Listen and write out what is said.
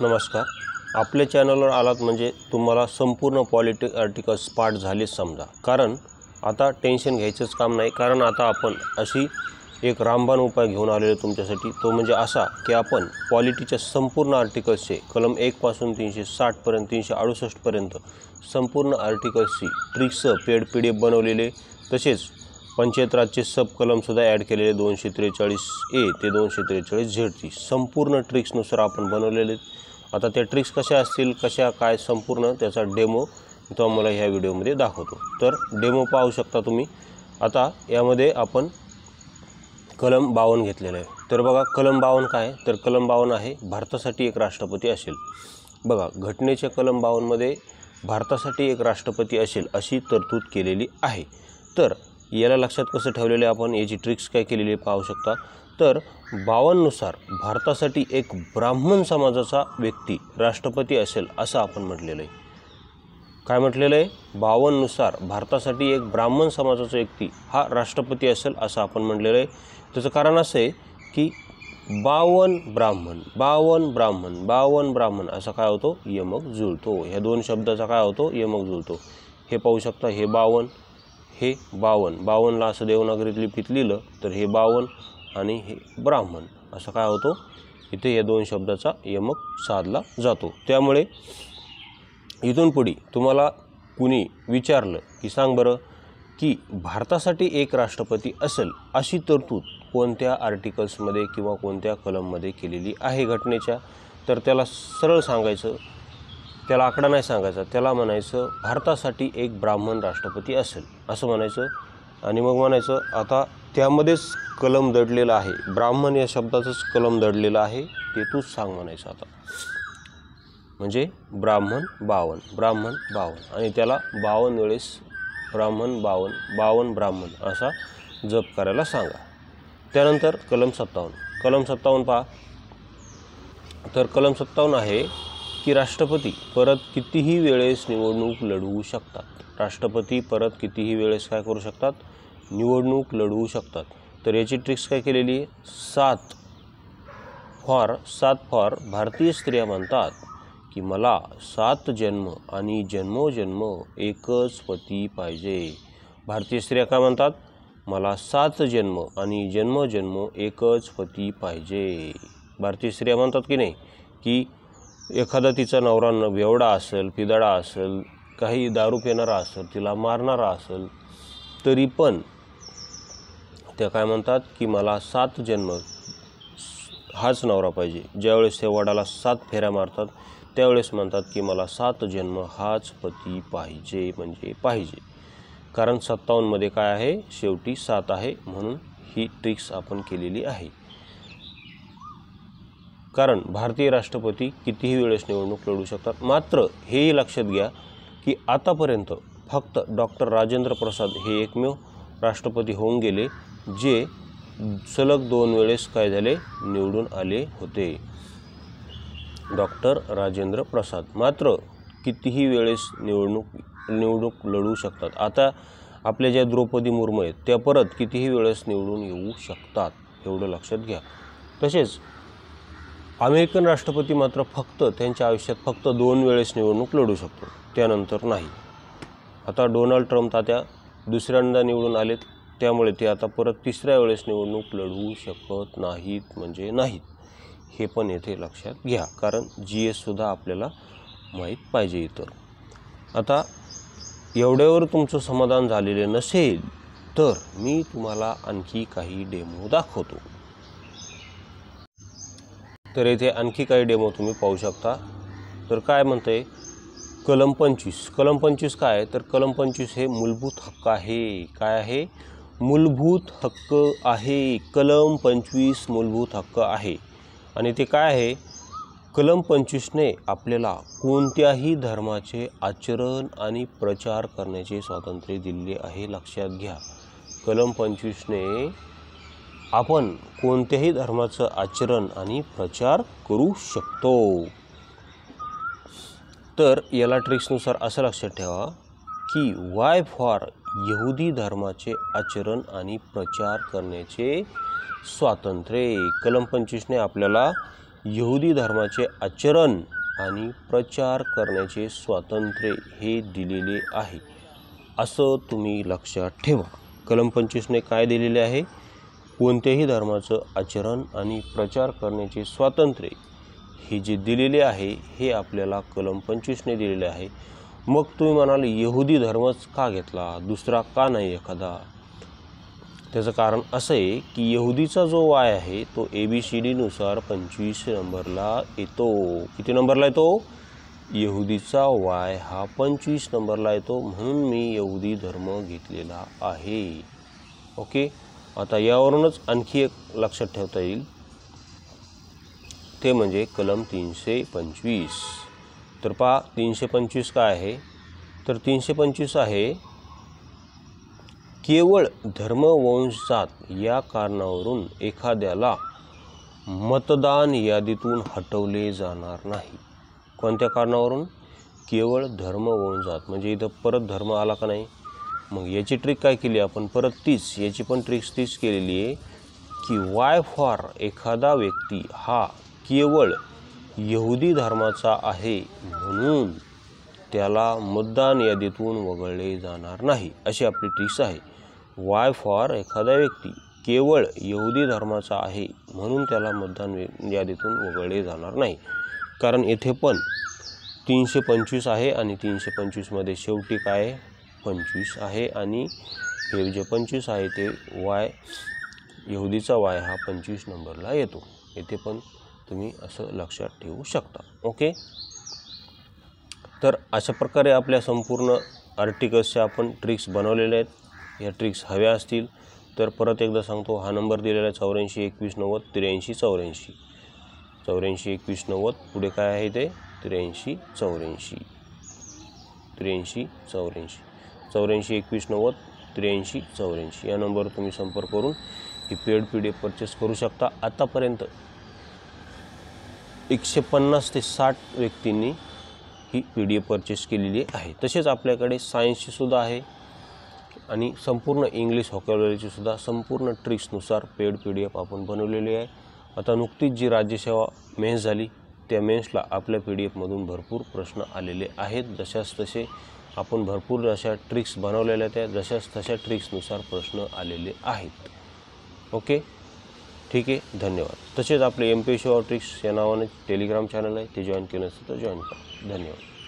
नमस्कार. आपल्या चॅनलवर आलात म्हणजे तुम्हाला संपूर्ण पॉलिटिक आर्टिकल्स पाठ झालेच समजा. कारण आता टेन्शन घ्यायचंच काम नाही. कारण आता आपण अशी एक रामबाण उपाय घेऊन आलेलो तुमच्यासाठी. तो म्हणजे असा की आपण पॉलिटीच्या संपूर्ण आर्टिकल्सचे कलम 1 पासून 360 पर्यंत 368 पर्यंत संपूर्ण आर्टिकल्सची ट्रिक्स पेड PDF बनवलेले, तसेच पंचायत राजचे सब कलमसुद्धा ॲड केलेले 243A ते 243Z ची संपूर्ण ट्रिक्सनुसार आपण बनवलेले. आता त्या ट्रिक्स कशा असतील, कशा काय, संपूर्ण त्याचा डेमो तो मला ह्या व्हिडिओमध्ये दाखवतो. तर डेमो पाहू शकता तुम्ही. आता यामध्ये आपण कलम 52 घेतलेलं आहे. तर बघा कलम 52 काय, तर कलम 52 आहे भारतासाठी एक राष्ट्रपती असेल. बघा घटनेच्या कलम 52 मध्ये भारतासाठी एक राष्ट्रपती असेल अशी तरतूद केलेली आहे. तर याला लक्षात कसं ठेवलेलं आहे आपण, याची ट्रिक्स काय केलेली पाहू शकता. तर 52 नुसार भारतासाठी एक ब्राह्मण समाजाचा व्यक्ती राष्ट्रपती असेल असं आपण म्हटलेलं आहे. काय म्हटलेलं आहे, 52 नुसार भारतासाठी एक ब्राह्मण समाजाचा व्यक्ती हा राष्ट्रपती असेल असं आपण म्हटलेलं आहे. त्याचं कारण असं आहे की 52 ब्राह्मण 52 ब्राह्मण 52 ब्राह्मण असा काय होतो, यमक जुळतो. ह्या दोन शब्दाचा काय होतो, यमक जुळतो. हे पाहू शकता, हे 52 हे 52 52ला असं देवनागरीत लिपीत लिहिलं तर हे 52 आणि हे ब्राह्मण असं काय होतो, इथे या दोन शब्दाचा यमक साधला जातो. त्यामुळे इथून पुढे तुम्हाला कुणी विचारलं की सांग बरं की भारतासाठी एक राष्ट्रपती असेल अशी तरतूद कोणत्या आर्टिकल्समध्ये किंवा कोणत्या कलममध्ये केलेली आहे घटनेच्या, तर त्याला सरळ सांगायचं, त्याला आकडा नाही सांगायचा, त्याला म्हणायचं भारतासाठी एक ब्राह्मण राष्ट्रपती असेल असं म्हणायचं. आणि मग म्हणायचं आता त्यामध्येच कलम दडलेला आहे, ब्राह्मण या शब्दाचंच कलम दडलेलं आहे, ते तूच सांग म्हणायचं. आता म्हणजे ब्राह्मण 52 ब्राह्मण 52 आणि त्याला 52 वेळेस ब्राह्मण 52 52 ब्राह्मण असा जप करायला सांगा. त्यानंतर कलम 57 पहा. तर कलम 57 आहे की राष्ट्रपती परत कितीही वेळेस निवडणूक लढवू शकतात. राष्ट्रपती परत कितीही वेळेस काय करू शकतात, निवडणूक लढवू शकतात. तर याची ट्रिक्स काय केलेली आहे, 7 फॉर भारतीय स्त्रिया म्हणतात की मला 7 जन्म आणि जन्मोजन्म एकच पती पाहिजे. भारतीय स्त्रिया काय म्हणतात, मला 7 जन्म आणि जन्मोजन्म एकच पती पाहिजे. भारतीय स्त्रिया म्हणतात की नाही की एखादा तिचा नवरा बेवडा असेल, पिदाडा असेल, काही दारू पिणारा असेल, तिला मारणारा असेल, तरी पण त्या काय म्हणतात की मला 7 जन्म हाच नवरा पाहिजे. ज्यावेळेस त्या वडाला 7 फेऱ्या मारतात त्यावेळेस म्हणतात की मला 7 जन्म हाच पती पाहिजे, म्हणजे पाहिजे. कारण 57 मध्ये काय आहे, शेवटी 7 आहे, म्हणून ही ट्रिक्स आपण केलेली आहे. कारण भारतीय राष्ट्रपती कितीही वेळेस निवडणूक लढू शकतात. मात्र हेही लक्षात घ्या की आतापर्यंत फक्त डॉक्टर राजेंद्र प्रसाद हे एकमेव राष्ट्रपती होऊन गेले जे सलग 2 वेळेस काय झाले, निवडून आले होते. डॉक्टर राजेंद्र प्रसाद मात्र कितीही वेळेस निवडणूक लढवू शकतात. आता आपल्या ज्या द्रौपदी मुर्मू आहेत त्या परत कितीही वेळेस निवडून येऊ शकतात, एवढं लक्षात घ्या. तसेच अमेरिकन राष्ट्रपती मात्र फक्त त्यांच्या आयुष्यात फक्त 2 वेळेस निवडणूक लढू शकतो, त्यानंतर नाही. आता डोनाल्ड ट्रम्प तात्या दुसऱ्यांदा निवडून आलेत, त्यामुळे ते आता परत 3ऱ्या वेळेस निवडणूक लढवू शकत नाहीत, म्हणजे नाहीत. हे पण येथे लक्षात घ्या, कारण GS सुद्धा आपल्याला माहीत पाहिजे इतर. आता एवढ्यावर तुमचं समाधान झालेले नसेल तर मी तुम्हाला आणखी काही डेमो दाखवतो. तर येथे आणखी काही डेमो तुम्ही पाहू शकता. तर काय म्हणते कलम 25. कलम 25 काय आहे, तर कलम 25 हे मूलभूत हक्क आहे. काय आहे, मूलभूत हक्क आहे. कलम 25 मूलभूत हक्क आहे. आणि ते काय आहे, कलम 25ने आपल्याला कोणत्याही धर्माचे आचरण आणि प्रचार करण्याचे स्वातंत्र्य दिले आहे. लक्षात घ्या, कलम 25ने आपण कोणत्याही धर्माचं आचरण आणि प्रचार करू शकतो. तर याला ट्रिक्सनुसार असं लक्षात ठेवा की वाय फॉर यहुदी धर्माचे आचरण आणि प्रचार करण्याचे स्वातंत्र्य. कलम 25ने आपल्याला यहुदी धर्माचे आचरण आणि प्रचार करण्याचे स्वातंत्र्य हे दिलेले आहे असं तुम्ही लक्षात ठेवा। कलम 25ने काय दिलेले आहे? कोणत्याही धर्माचं आचरण आणि प्रचार करण्याचे स्वातंत्र्य हे जे दिलेले आहे हे आपल्याला कलम 25ने दिलेले आहे। मग तुम्ही म्हणाल यहुदी धर्मच का घेतला, दुसरा का नाही एखादा? त्याचं कारण असं आहे की यहुदीचा जो वाय आहे तो ABCD नुसार 25 नंबरला येतो। किती नंबरला येतो? यहुदीचा वाय हा 25 नंबरला येतो, म्हणून मी यहुदी धर्म घेतलेला आहे। ओके, आता यावरूनच आणखी एक लक्षात ठेवता येईल, ते म्हणजे कलम 325। तर पहा 325 काय आहे? तर 325 आहे केवळ धर्म, वंश, जात या कारणावरून एखाद्याला मतदान यादीतून हटवले जाणार नाही। कोणत्या कारणावरून? केवळ धर्म, वंश, जात। म्हणजे इथं परत धर्म आला का नाही? मग याची ट्रिक काय केली आपण? परत तीच, याची पण ट्रिक्स तीच केलेली आहे की वाय फॉर एखादा व्यक्ती हा केवळ यहुदी धर्माचा आहे म्हणून त्याला मतदान यादीतून वगळले जाणार नाही, अशी आपली ट्रिक्स आहे। वाय फॉर एखादा व्यक्ती केवळ यहुदी धर्माचा आहे म्हणून त्याला मतदान यादीतून वगळले जाणार नाही। कारण येथे पण 325 आहे आणि 325 मध्ये शेवटी काय 25 आहे आणि हे जे 25 आहे ते वाय यहुदीचा वाय हा 25 नंबरला येतो। येथे पण तुम्ही असं लक्षात ठेवू शकता। ओके, तर अशा प्रकारे आपल्या संपूर्ण आर्टिकल्सच्या आपण ट्रिक्स बनवलेल्या आहेत। या ट्रिक्स हव्या असतील तर परत एकदा सांगतो, हा नंबर दिलेला आहे 84 21 90 83 84 84 21 90, पुढे काय आहे ते 83 84 83 84 84 21 90 83 84 या नंबरवर तुम्ही संपर्क करून ही पेड PDF परचेस करू शकता। आतापर्यंत 150 ते 60 व्यक्तींनी ही PDF परचेस केलेली आहे। तसेच आपल्याकडे सायन्सची सुद्धा आहे आणि संपूर्ण इंग्लिश व्होकॅब्युलरीची सुद्धा संपूर्ण ट्रिक्सनुसार पेड PDF आपण बनवलेली आहे। आता नुकतीच जी राज्यसेवा मेन्स झाली त्या मेन्सला आपल्या PDF मधून भरपूर प्रश्न आलेले आहेत। जशास तसे आपण भरपूर अशा ट्रिक्स बनवलेल्या त्या जशास तशा ट्रिक्सनुसार प्रश्न आलेले आहेत। ओके, ठीक आहे, धन्यवाद। तसेच आपले MPSC ट्रिक्स या नावाने टेलिग्राम चॅनल आहे, ते जॉईन केलं असेल तर जॉईन करा। धन्यवाद।